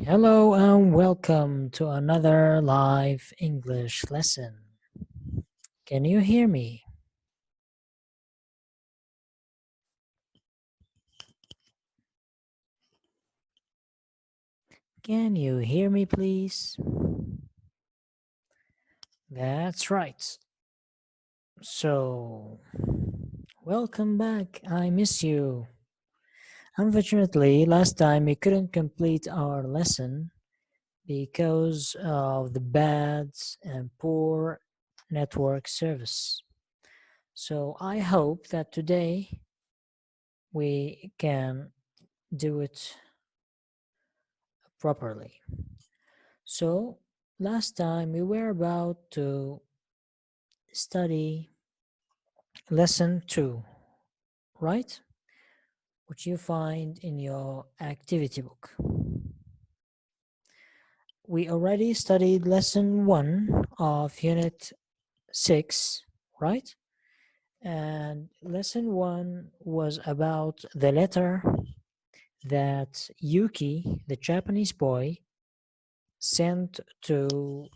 Hello and welcome to another live English lesson. Can you hear me? Can you hear me, please? That's right. So, welcome back. I miss you. Unfortunately, last time we couldn't complete our lesson because of the bad and poor network service. So, I hope that today we can do it properly. So, last time we were about to study lesson 2, right? Which you find in your activity book. We already studied lesson 1 of unit 6, right? And lesson 1 was about the letter that Yuki, the Japanese boy, sent to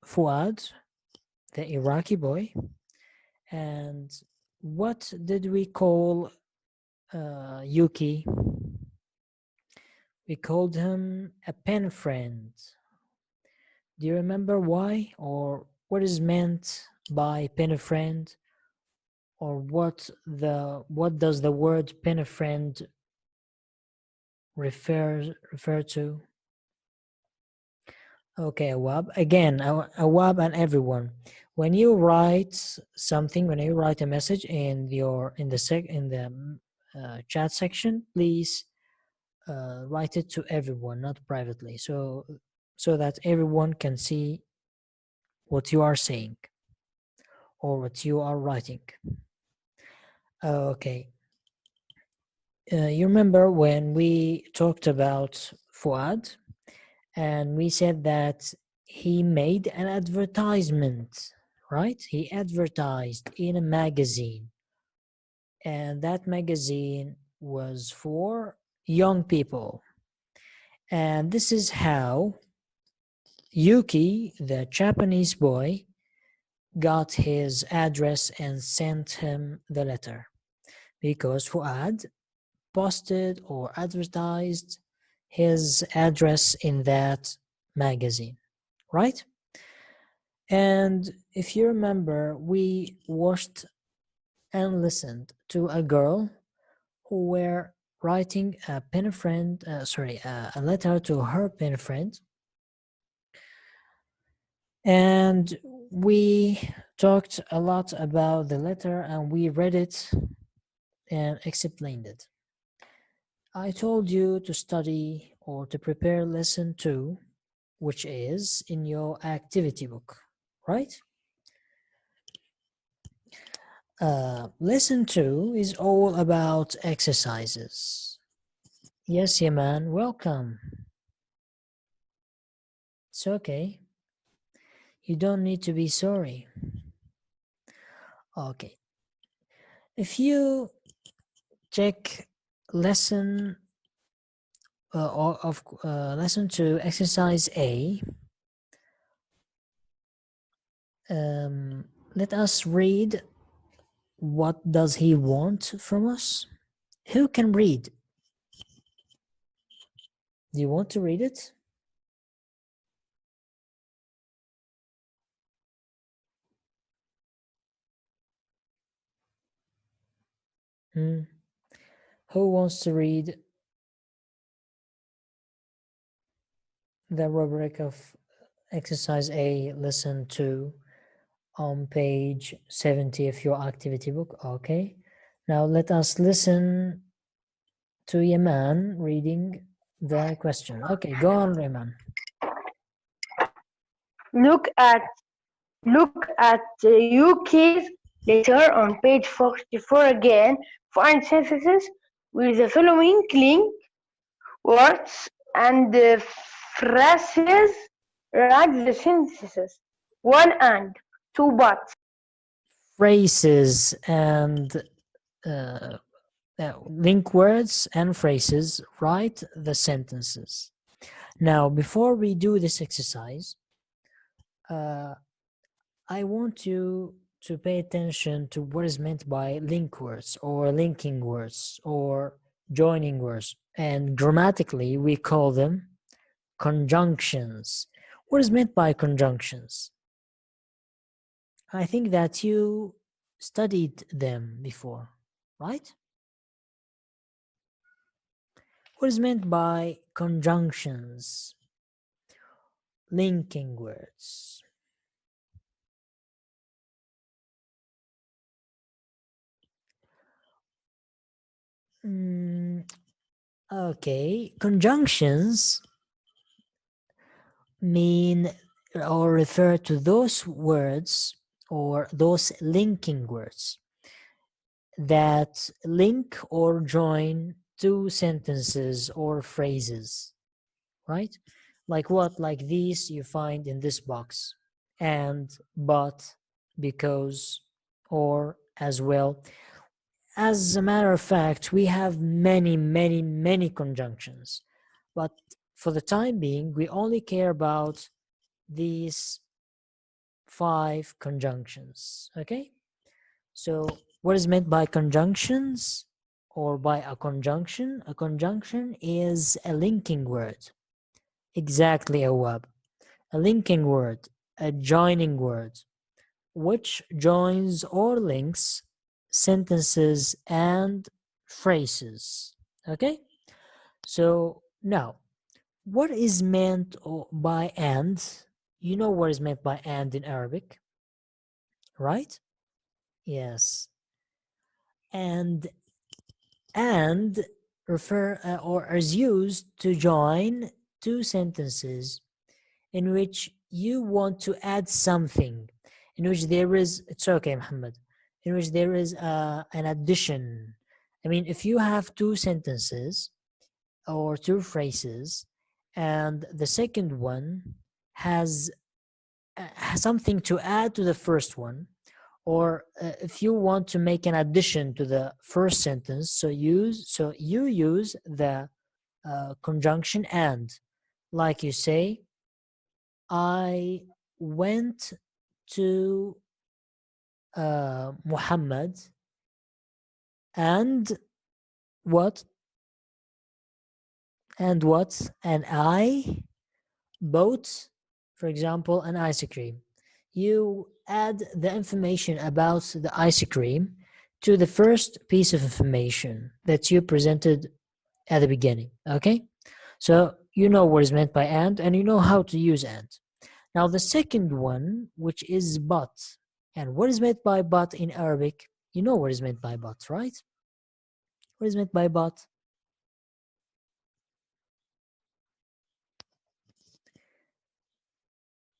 Fuad, the Iraqi boy. And what did we call Yuki? We called him a pen friend. Do you remember why, or what is meant by pen friend, or what does the word pen friend refer to? Okay, Awab. Again, Awab and everyone. When you write something, when you write a message in the chat section, please write it to everyone, not privately, so that everyone can see what you are saying or what you are writing. Okay. You remember when we talked about Fuad and we said that he made an advertisement, right? He advertised in a magazine, and that magazine was for young people. And this is how Yuki, the Japanese boy, got his address and sent him the letter because Fuad posted or advertised his address in that magazine, right? And if you remember, we watched and listened to a girl who were writing a pen friend, a letter to her pen friend. And we talked a lot about the letter and we read it and explained it. I told you to study or to prepare lesson 2, which is in your activity book, right? Lesson 2 is all about exercises. Yes, Yaman, welcome. It's okay. You don't need to be sorry. Okay. If you check lesson lesson 2, exercise A, let us read what does he want from us. Who can read? Do you want to read it? Who wants to read the rubric of exercise A, lesson 2 on page 70 of your activity book? Okay. Now let us listen to Yaman reading the question. Okay, go on, Yaman. Look at UK's letter on page 44 again. Find sentences with the following link words and phrases. Write the sentences. 1 and 2 but. Phrases and link words and phrases. Write the sentences. Now, before we do this exercise, uh, I want you to pay attention to what is meant by link words or linking words or joining words. And grammatically, we call them conjunctions. What is meant by conjunctions? I think that you studied them before, right? What is meant by conjunctions? Linking words. Okay, conjunctions mean or refer to those words or those linking words that link or join two sentences or phrases, right? Like what? Like these you find in this box. And, but, because, or, as well. As a matter of fact, we have many, many, many conjunctions. But for the time being, we only care about these 5 conjunctions. Okay? So, what is meant by conjunctions or by a conjunction? A conjunction is a linking word. Exactly, Awab. A linking word, a joining word, which joins or links sentences and phrases. Okay? So, now, what is meant by and? You know what is meant by and in Arabic, right? Yes. And and refer or is used to join two sentences in which you want to add something, in which there is, it's okay, Muhammad, in which there is an addition. I mean, if you have two sentences or two phrases, and the second one has something to add to the first one, or if you want to make an addition to the first sentence, so you use the conjunction and, like you say, I went to Muhammad and what and I bought, for example, an ice cream. You add the information about the ice cream to the first piece of information that you presented at the beginning. Okay, so you know what is meant by and you know how to use and. Now the second one, which is but, and what is meant by but in Arabic? You know what is meant by but, right? What is meant by but?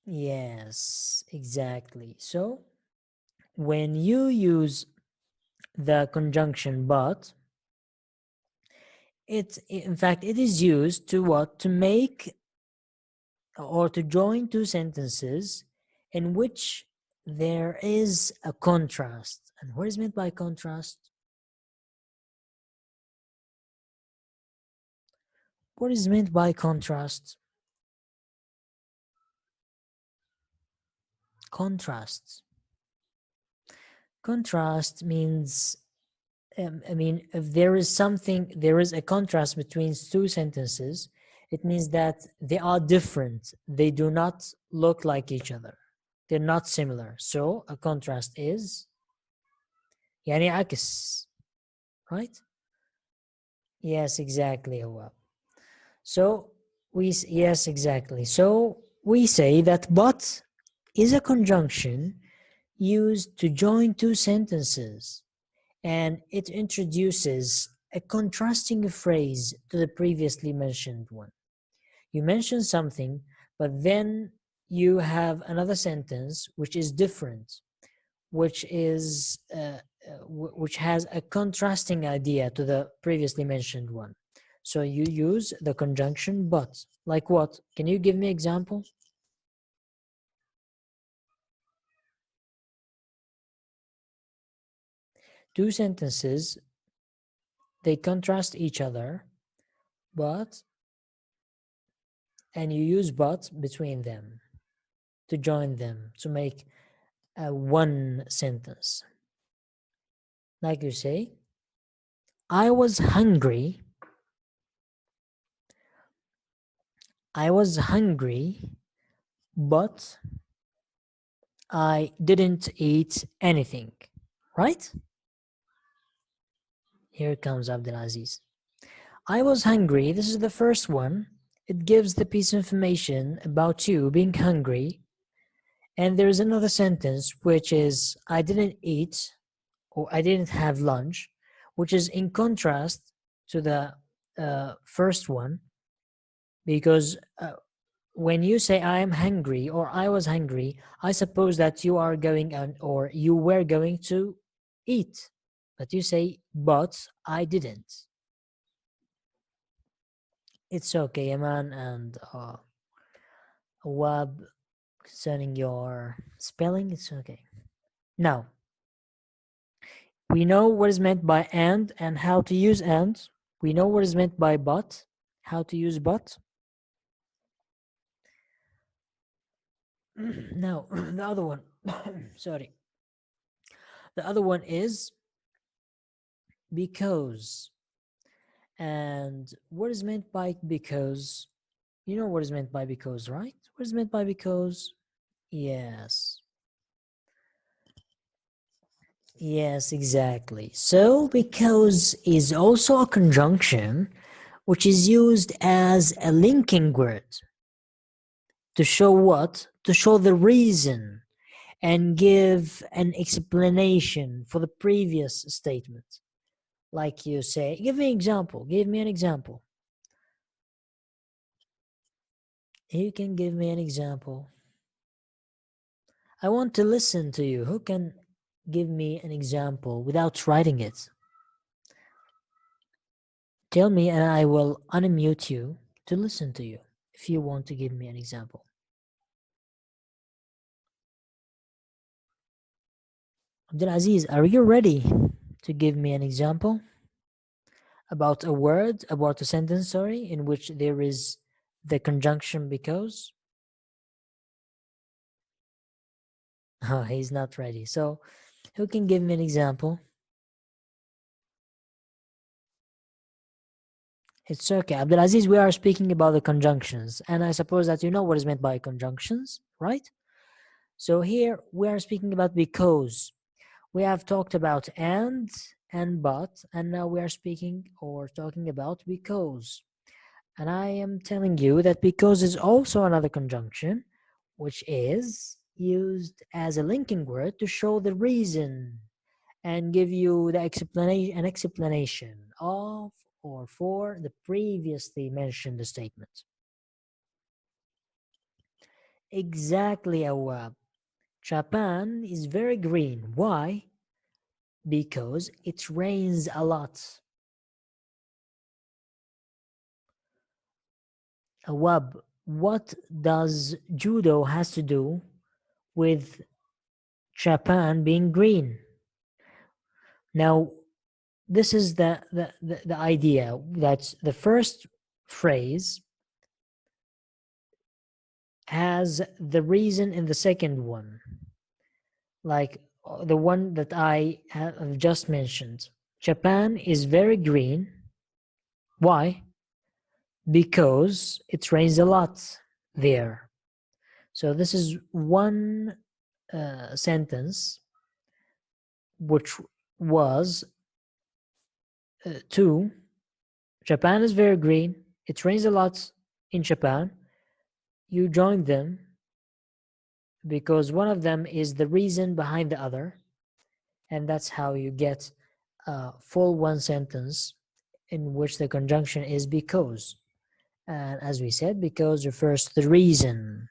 Yes, exactly. So when you use the conjunction but, it in fact it is used to what? To make or to join two sentences in which there is a contrast. And what is meant by contrast? What is meant by contrast? Contrast. Contrast means, I mean, if there is something, there is a contrast between two sentences, it means that they are different. They do not look like each other. They're not similar. So a contrast is يعني عكس, right? Yes, exactly. Awab. So yes, exactly. So we say that but is a conjunction used to join two sentences, and it introduces a contrasting phrase to the previously mentioned one. You mention something, but then you have another sentence which is different, which is which has a contrasting idea to the previously mentioned one. So you use the conjunction but. Like what? Can you give me example? Two sentences, they contrast each other, but and you use but between them to join them to make a one sentence. Like you say, I was hungry. I was hungry, but I didn't eat anything. Right? Here comes Abdulaziz. I was hungry. This is the first one. It gives the piece of information about you being hungry. And there's another sentence which is I didn't eat or I didn't have lunch, which is in contrast to the first one because when you say I am hungry or I was hungry, I suppose that you are going or you were going to eat. But you say, but I didn't. It's okay, Yaman and Wab, concerning your spelling, it's okay. Now, we know what is meant by and how to use and. We know what is meant by but, how to use but. Now, the other one, sorry. The other one is because. And what is meant by because? You know what is meant by because, right? What is meant by because? Yes. Yes, exactly. So, because is also a conjunction which is used as a linking word to show what? To show the reason and give an explanation for the previous statement. Like you say, give me an example. Give me an example. You can give me an example. I want to listen to you. Who can give me an example without writing it? Tell me and I will unmute you to listen to you if you want to give me an example. Abdulaziz, are you ready to give me an example about a word, about a sentence, sorry, in which there is the conjunction because? Oh, he's not ready. So, who can give me an example? It's okay. Abdulaziz, we are speaking about the conjunctions, and I suppose that you know what is meant by conjunctions, right? So, here we are speaking about because. We have talked about and but, and now we are speaking or talking about because. And I am telling you that because is also another conjunction, which is used as a linking word to show the reason and give you the explanation, an explanation of or for the previously mentioned statement. Exactly, Awab. Japan is very green. Why? Because it rains a lot. Awab, what does judo has to do with Japan being green? Now, this is the idea that the first phrase has the reason in the second one, like the one that I have just mentioned. Japan is very green. Why? Because it rains a lot there. So this is one sentence which was two. Japan is very green. It rains a lot in Japan. You join them because one of them is the reason behind the other, and that's how you get a full one sentence in which the conjunction is because. And as we said, because refers to the reason.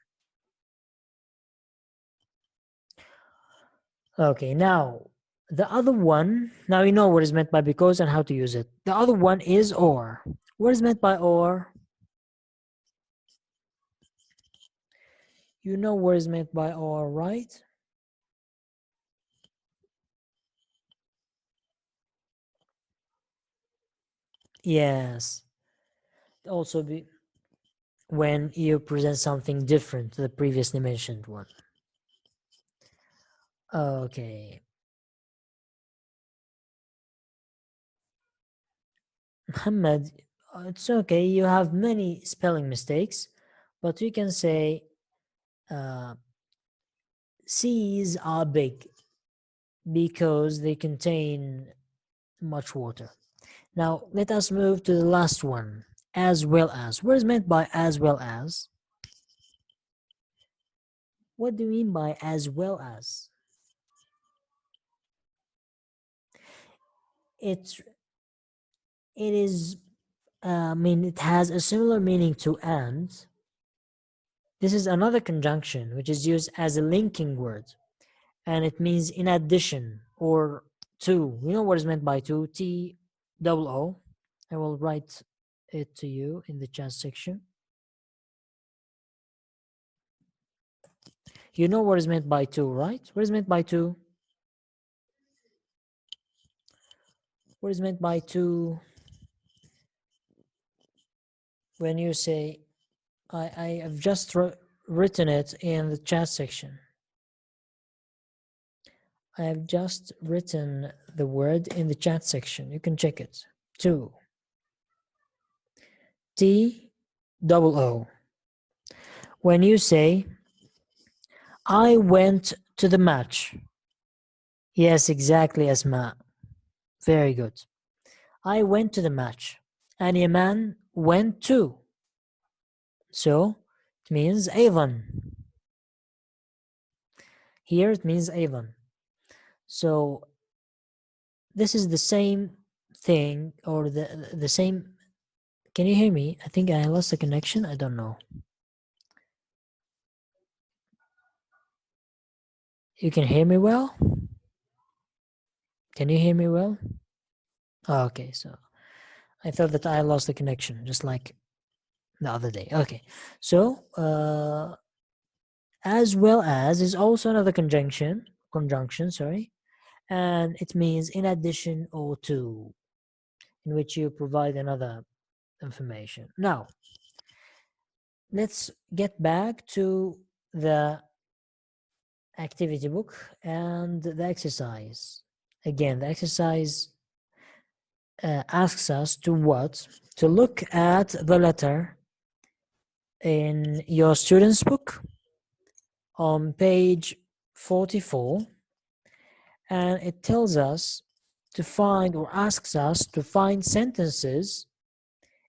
Okay, now the other one, now you know what is meant by because and how to use it. The other one is or. What is meant by or? You know what is meant by or, right? Yes. Also be when you present something different to the previously mentioned one. Okay. Muhammad, it's okay. You have many spelling mistakes, but we can say seas are big because they contain much water. Now, let us move to the last one. As well as. What is meant by as well as? What do you mean by as well as? It's it is it has a similar meaning to and. This is another conjunction which is used as a linking word, and it means in addition or to. You know what is meant by to? T double O. I will write it to you in the chat section. You know what is meant by to, right? What is meant by to? What is meant by to when you say, I have just written it in the chat section. I have just written the word in the chat section. You can check it. To. T double O. When you say, I went to the match. Yes, exactly, Asma. Very good. I went to the match. And Yaman went too. So it means أيضا. Here it means أيضا. So this is the same thing, or the same. Can you hear me? I think I lost the connection. I don't know. You can hear me well? Can you hear me well? Oh, okay, so I thought that I lost the connection, just like the other day. Okay, so as well as is also another conjunction, sorry, and it means in addition or to, in which you provide another information. Now, let's get back to the activity book and the exercise. Again, the exercise asks us to what? To look at the letter in your student's book on page 44, and it tells us to find, or asks us to find sentences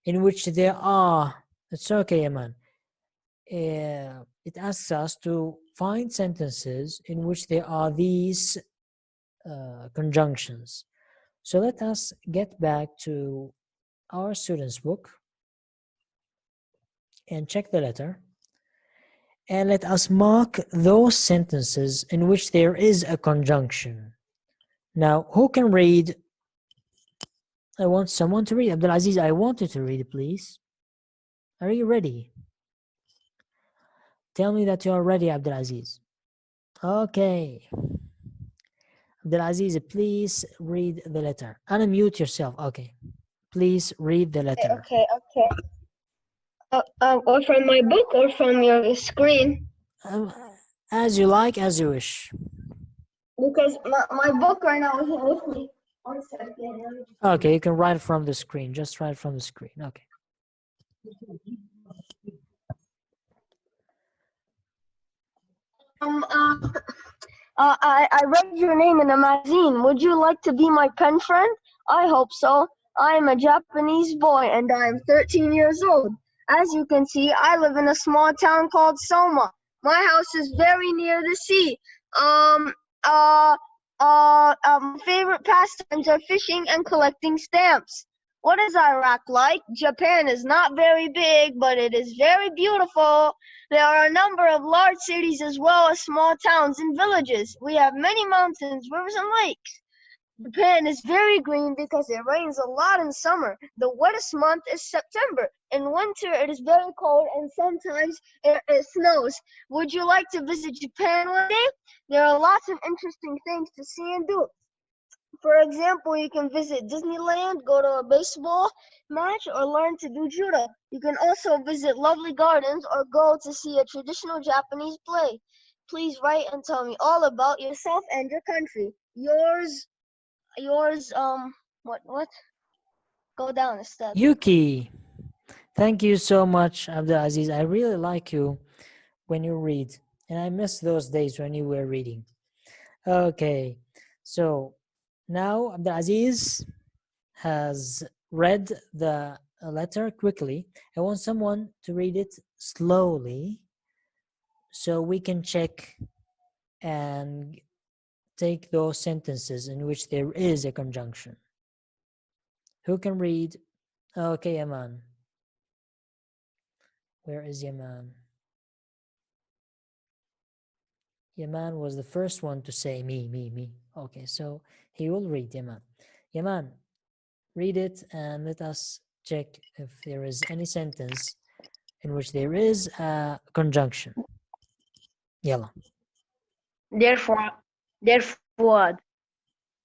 in which there are, it's okay, man. It asks us to find sentences in which there are these conjunctions. So let us get back to our student's book and check the letter, and let us mark those sentences in which there is a conjunction. Now, who can read? I want someone to read. Abdulaziz, I want you to read, please. Are you ready? Tell me that you are ready, Abdulaziz. Okay. Abdulaziz, please read the letter. Unmute yourself. Okay. Please read the letter. Okay. Or from my book or from your screen? As you like, as you wish. Because my book right now isn't with me. 1 second. Okay, you can write from the screen. Just write from the screen. Okay. I read your name in a magazine. Would you like to be my pen friend? I hope so. I am a Japanese boy and I am 13 years old. As you can see, I live in a small town called Soma. My house is very near the sea. My favorite pastimes are fishing and collecting stamps. What is Iraq like? Japan is not very big, but it is very beautiful. There are a number of large cities as well as small towns and villages. We have many mountains, rivers, and lakes. Japan is very green because it rains a lot in summer. The wettest month is September. In winter, it is very cold and sometimes it snows. Would you like to visit Japan one day? There are lots of interesting things to see and do. For example, you can visit Disneyland, go to a baseball match, or learn to do judo. You can also visit lovely gardens or go to see a traditional Japanese play. Please write and tell me all about yourself and your country. Yours, what? Go down instead. Yuki. Thank you so much, Abdulaziz. I really like you when you read, and I miss those days when you were reading. Okay, so now Abdulaziz has read the letter quickly. I want someone to read it slowly so we can check and take those sentences in which there is a conjunction. Who can read? Okay, Yaman. Where is Yaman? Yaman was the first one to say me. Okay, so he will read Yaman. Yaman, read it and let us check if there is any sentence in which there is a conjunction. Yalla. Therefore,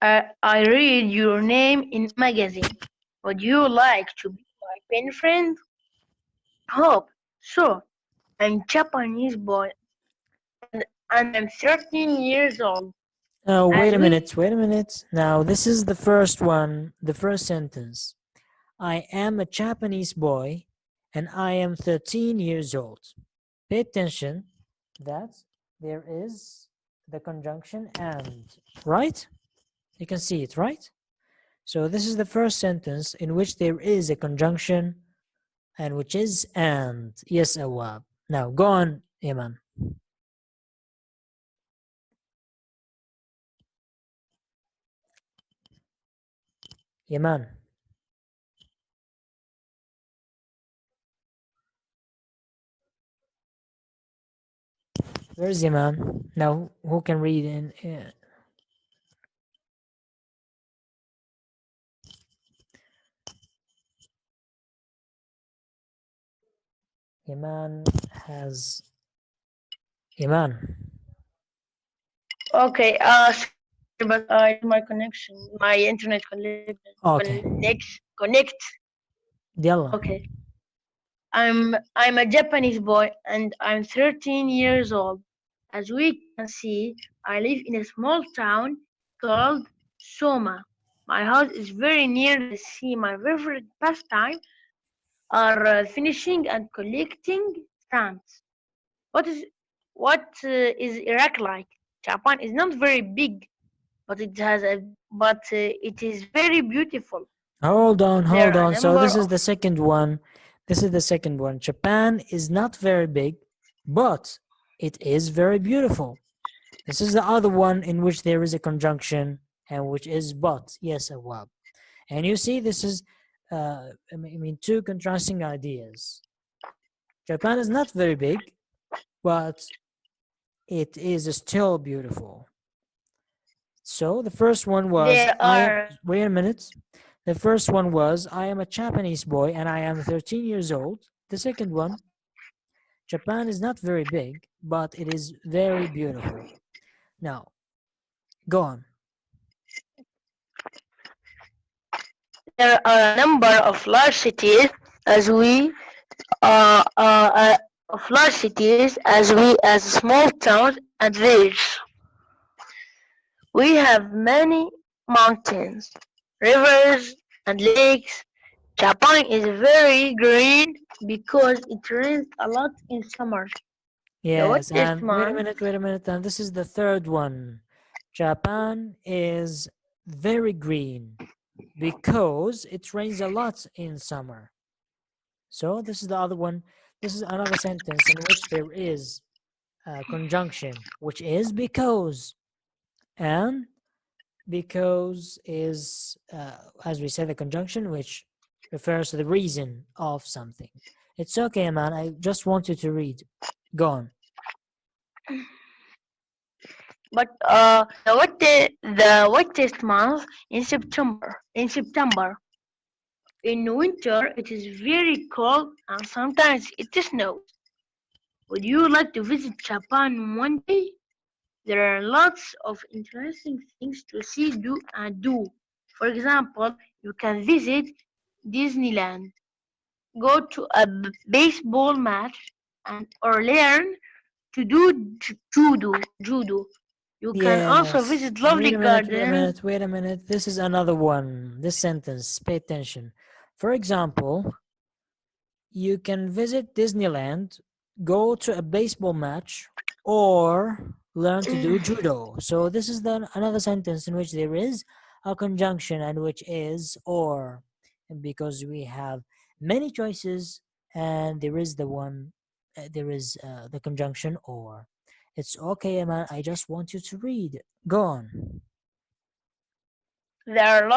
I read your name in magazine. Would you like to be my pen friend? Hope so. I'm Japanese boy and I'm 13 years old. Wait As a we minute. Now, this is the first one, the first sentence. I am a Japanese boy and I am 13 years old. Pay attention that there is the conjunction and, right? You can see it, right? So this is the first sentence in which there is a conjunction and which is and. Yes, Awab. Now go on, Iman. Iman. Where's Iman? Now who can read in Iman has Iman. okay, sorry, but my connection, my internet Okay. connect. Yalla. Okay. I'm a Japanese boy and I'm 13 years old. As we can see, I live in a small town called Soma. My house is very near the sea. My favorite pastime are finishing and collecting stamps. What is what is Iraq like? Japan is not very big, but it is very beautiful. Hold There are a on. So number this is of the second one. This is the second one. Japan is not very big, but it is very beautiful. This is the other one in which there is a conjunction and which is but. Yes, Awab. And you see, this is, I mean, two contrasting ideas. Japan is not very big, but it is still beautiful. So the first one was, there I am, are wait a minute. The first one was, I am a Japanese boy and I am 13 years old. The second one, Japan is not very big, but it is very beautiful. Now, go on. there are a number of large cities as we of large cities as small towns and villages. We have many mountains, rivers, and lakes. Japan is very green because it rains a lot in summer. The Yes, wettest and month wait a minute, and this is the third one. Japan is very green because it rains a lot in summer. So this is the other one. This is another sentence in which there is a conjunction, which is because, and because is, as we said, the conjunction which refers to the reason of something. It's okay, man. I just want you to read. Go on. but the wettest month in September. In winter, it is very cold and sometimes it snows. Would you like to visit Japan one day? There are lots of interesting things to see, do, and do. For example, you can visit Disneyland, go to a baseball match, and or learn to do judo. You can also Yes. visit Wait lovely a minute, wait a gardens. minute, wait a minute. This is another one. This sentence, pay attention. For example, you can visit Disneyland, go to a baseball match, or learn to do judo. So this is the another sentence in which there is a conjunction and which is or. And because we have many choices and there is the one, there is the conjunction or. It's okay, man. I just want you to read. Go on. There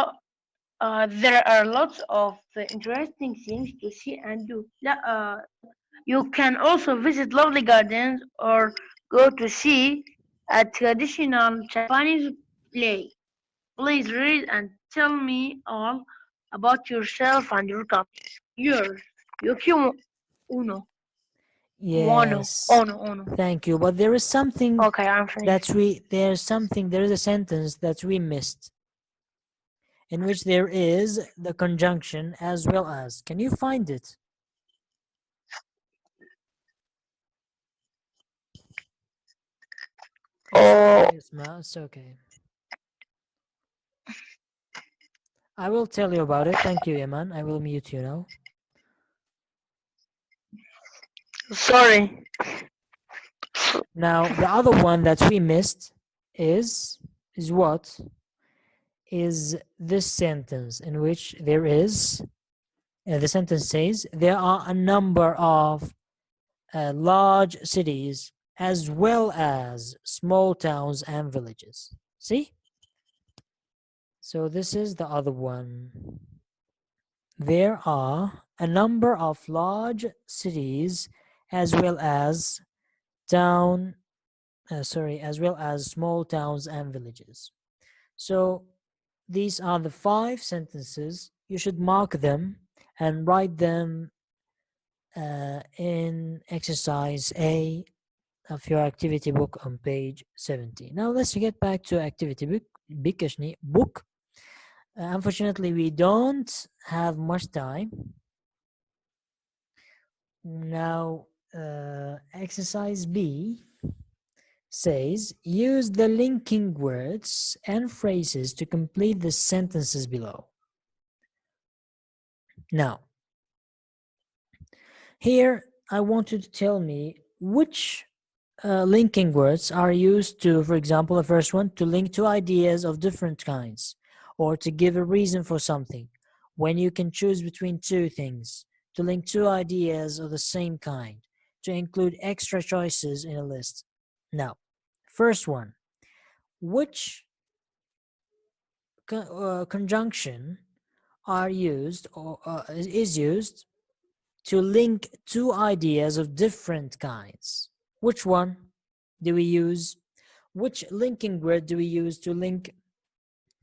are there are lots of interesting things to see and do. You can also visit lovely gardens or go to see a traditional Japanese play. Please read and tell me all about yourself and your country. Yours, Yukio Uno. Wano. Yes. Ono, Ono. Thank you. But there is something Okay, I'm finished. there is a sentence that we missed in which there is the conjunction as well as. Can you find it? It's Oh, okay, Isma. It's okay. I will tell you about it. Thank you, Yaman. I will mute you now. sorry. Now, the other one that we missed is what? Is this sentence in which there is the sentence says there are a number of large cities as well as small towns and villages. See? So this is the other one. There are a number of large cities as well as as well as small towns and villages. So these are the 5 sentences. You should mark them and write them in exercise A of your activity book on page 70. Now let's get back to activity book. Unfortunately, we don't have much time. Now, exercise B says use the linking words and phrases to complete the sentences below. Now, here I want you to tell me which linking words are used to, for example, the first one, to link two ideas of different kinds, or to give a reason for something, when you can choose between two things, to link two ideas of the same kind, to include extra choices in a list. Now, first one, which conjunction are used or is used to link two ideas of different kinds? Which one do we use? Which linking word do we use to link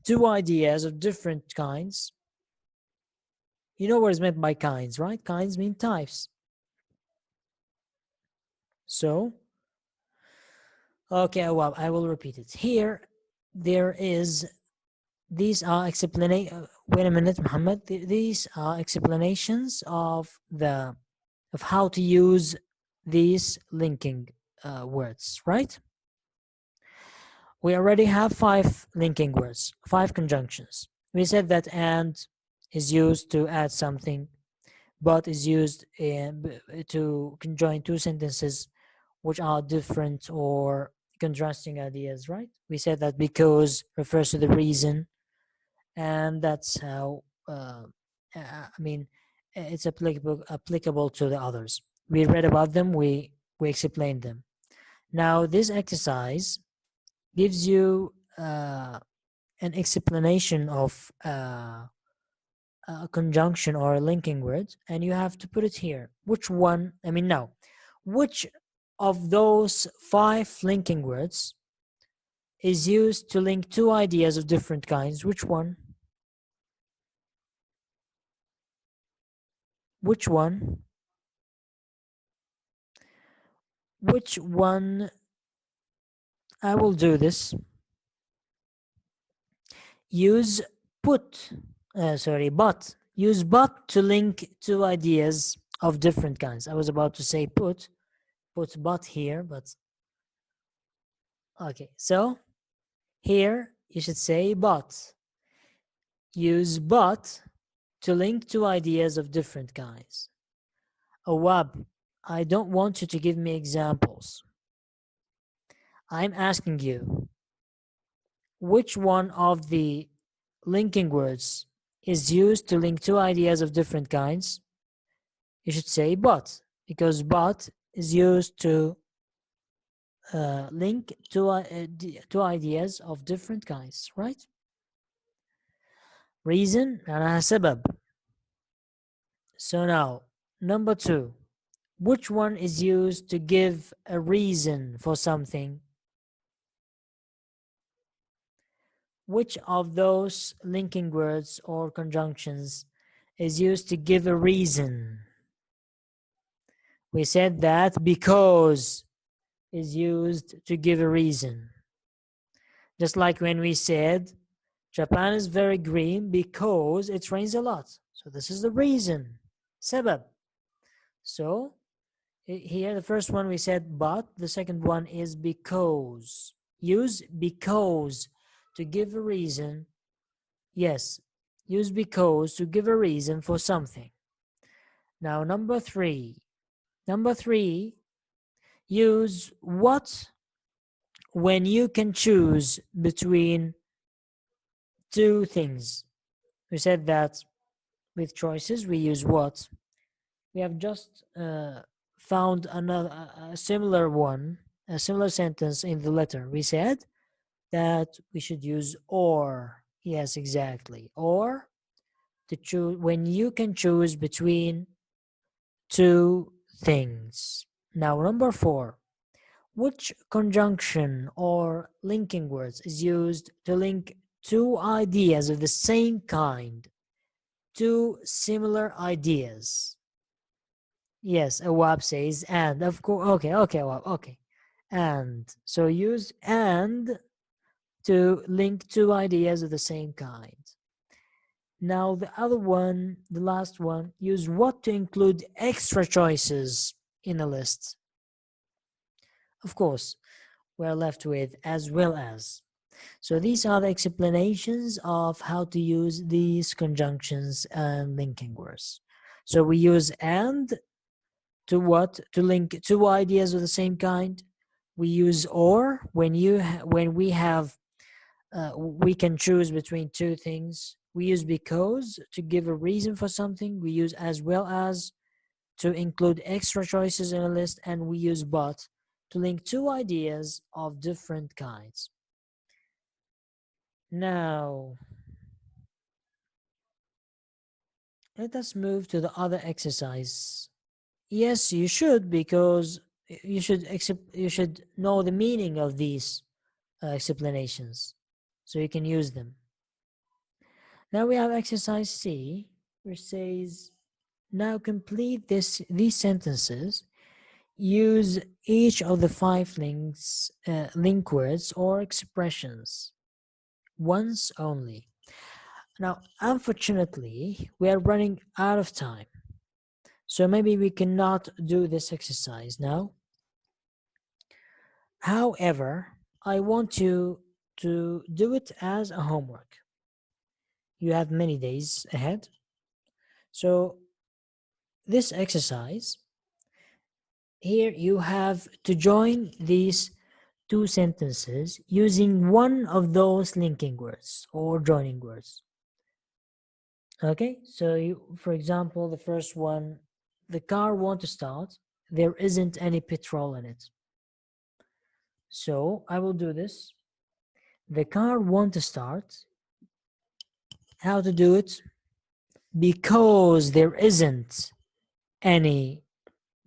two ideas of different kinds? You know what is meant by kinds, right? Kinds mean types. So, okay, well, I will repeat it. Here, there is, these are wait a minute, Muhammad. These are explanations of how to use these linking words, right? We already have 5 linking words, 5 conjunctions. We said that and is used to add something, but is used to conjoin two sentences which are different or contrasting ideas, right? We said that because refers to the reason, and that's how, I mean, it's applicable to the others. We read about them, we explained them. Now, this exercise gives you an explanation of a conjunction or a linking word, and you have to put it here. Which one? I mean, now, which of those 5 linking words is used to link two ideas of different kinds? Which one? Which one? Which one I will do this. Use but. Use but to link two ideas of different kinds. I was about to say put but here, but okay. So here you should say but. Use but to link two ideas of different kinds. Awab, I don't want you to give me examples. I'm asking you, which one of the linking words is used to link two ideas of different kinds? You should say but, because but is used to link two ideas of different kinds, right? Reason and سبب. So now, number 2. Which one is used to give a reason for something? Which of those linking words or conjunctions is used to give a reason? We said that because is used to give a reason. Just like when we said Japan is very green because it rains a lot. So this is the reason. Sebab. So here the first one we said but, the second one is because. Use because to give a reason. Yes, use because to give a reason for something. Now number 3. Number 3, use what when you can choose between two things. We said that with choices we use what. We have just found a similar one, a similar sentence in the letter. We said that we should use or. Yes, exactly. Or to choose when you can choose between two things. Now, number 4. Which conjunction or linking words is used to link two ideas of the same kind, two similar ideas? Yes, Awab says and. Of course, okay, Awab, okay. And. So use and to link two ideas of the same kind. Now the other one, the last one, use what to include extra choices in a list. Of course, we're left with as well as. So these are the explanations of how to use these conjunctions and linking words. So we use and to what? To link two ideas of the same kind. We use or when we have we can choose between two things. We use because to give a reason for something. We use as well as to include extra choices in a list, and we use but to link two ideas of different kinds. Now, let us move to the other exercise. Yes, you should, because you should know the meaning of these explanations so you can use them. Now we have exercise C, which says, now complete these sentences. Use each of the 5 link words or expressions once only. Now, unfortunately, we are running out of time. So maybe we cannot do this exercise now. However, I want you to do it as a homework. You have many days ahead. So this exercise, here you have to join these 2 sentences using one of those linking words or joining words. Okay, so for example, the first one, the car won't start. There isn't any petrol in it. So I will do this. The car won't start. How to do it? Because there isn't any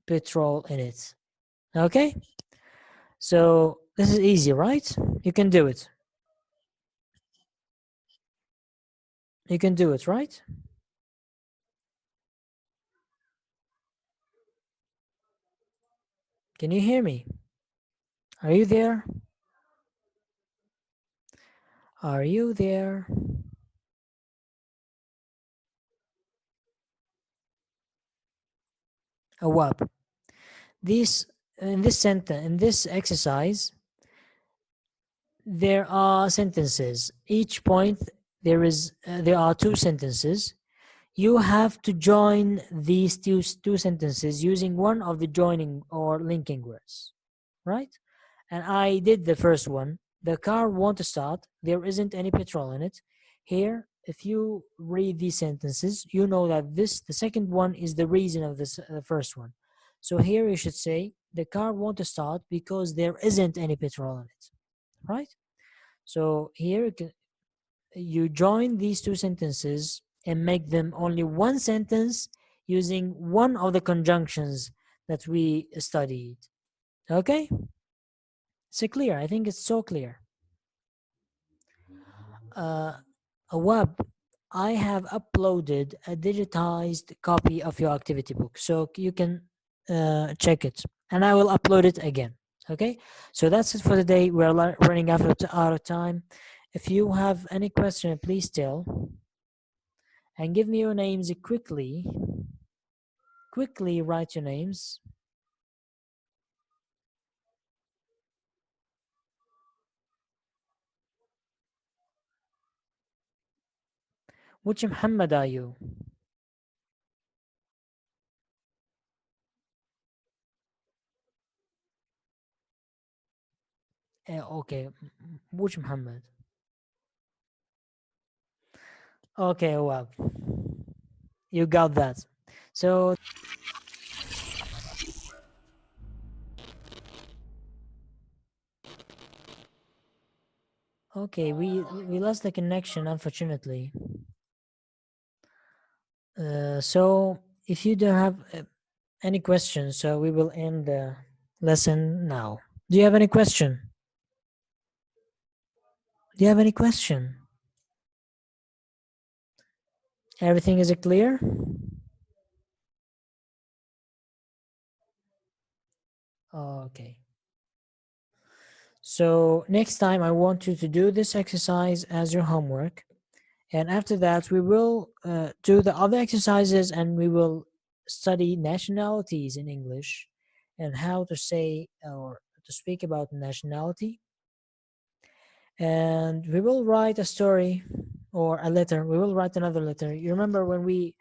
petrol in it. Okay? So this is easy, right? You can do it. You can do it, right? Can you hear me? Are you there? Are you there? Awab. This in this sentence in this exercise, there are sentences. Each point there are two sentences. You have to join these two sentences using one of the joining or linking words, right? And I did the first one. The car won't start. There isn't any petrol in it. Here, if you read these sentences, you know that the second one is the reason of the first one. So here you should say, the car won't start because there isn't any petrol in it, right? So here you join these two sentences and make them only one sentence using one of the conjunctions that we studied. Okay? It's clear. I think it's so clear. Awab, I have uploaded a digitized copy of your activity book, so you can check it, and I will upload it again. Okay, so that's it for today. We're running out of time. If you have any question, please tell, and give me your names quickly. Quickly write your names. Which Muhammad are you? Okay, which Muhammad? Okay, Awab, you got that. So okay, we lost the connection, unfortunately. So if you don't have any questions, so we will end the lesson now. Do you have any question? Do you have any question? Everything is clear? Okay. So next time I want you to do this exercise as your homework. And after that, we will do the other exercises and we will study nationalities in English and how to say or to speak about nationality. And we will write a story or a letter. We will write another letter. You remember when we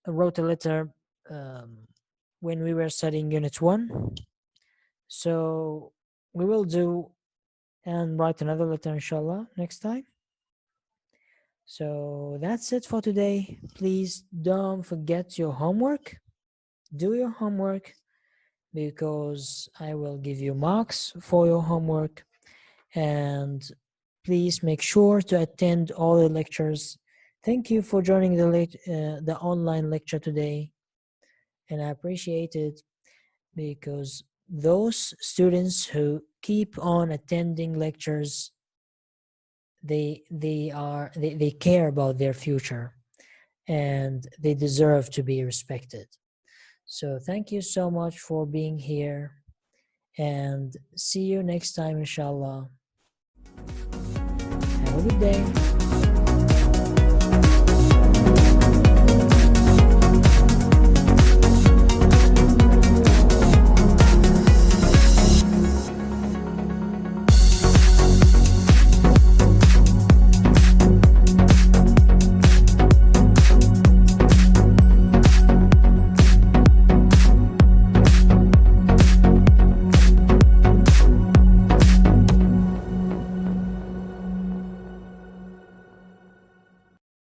wrote a letter when we were studying Unit 1? So we will do and write another letter, inshallah, next time. So that's it for today. Please don't forget your homework. Do your homework because I will give you marks for your homework. And please make sure to attend all the lectures. Thank you for joining the online lecture today. And I appreciate it because those students who keep on attending lectures, they care about their future and they deserve to be respected. So thank you so much for being here and see you next time, inshallah. Have a good day.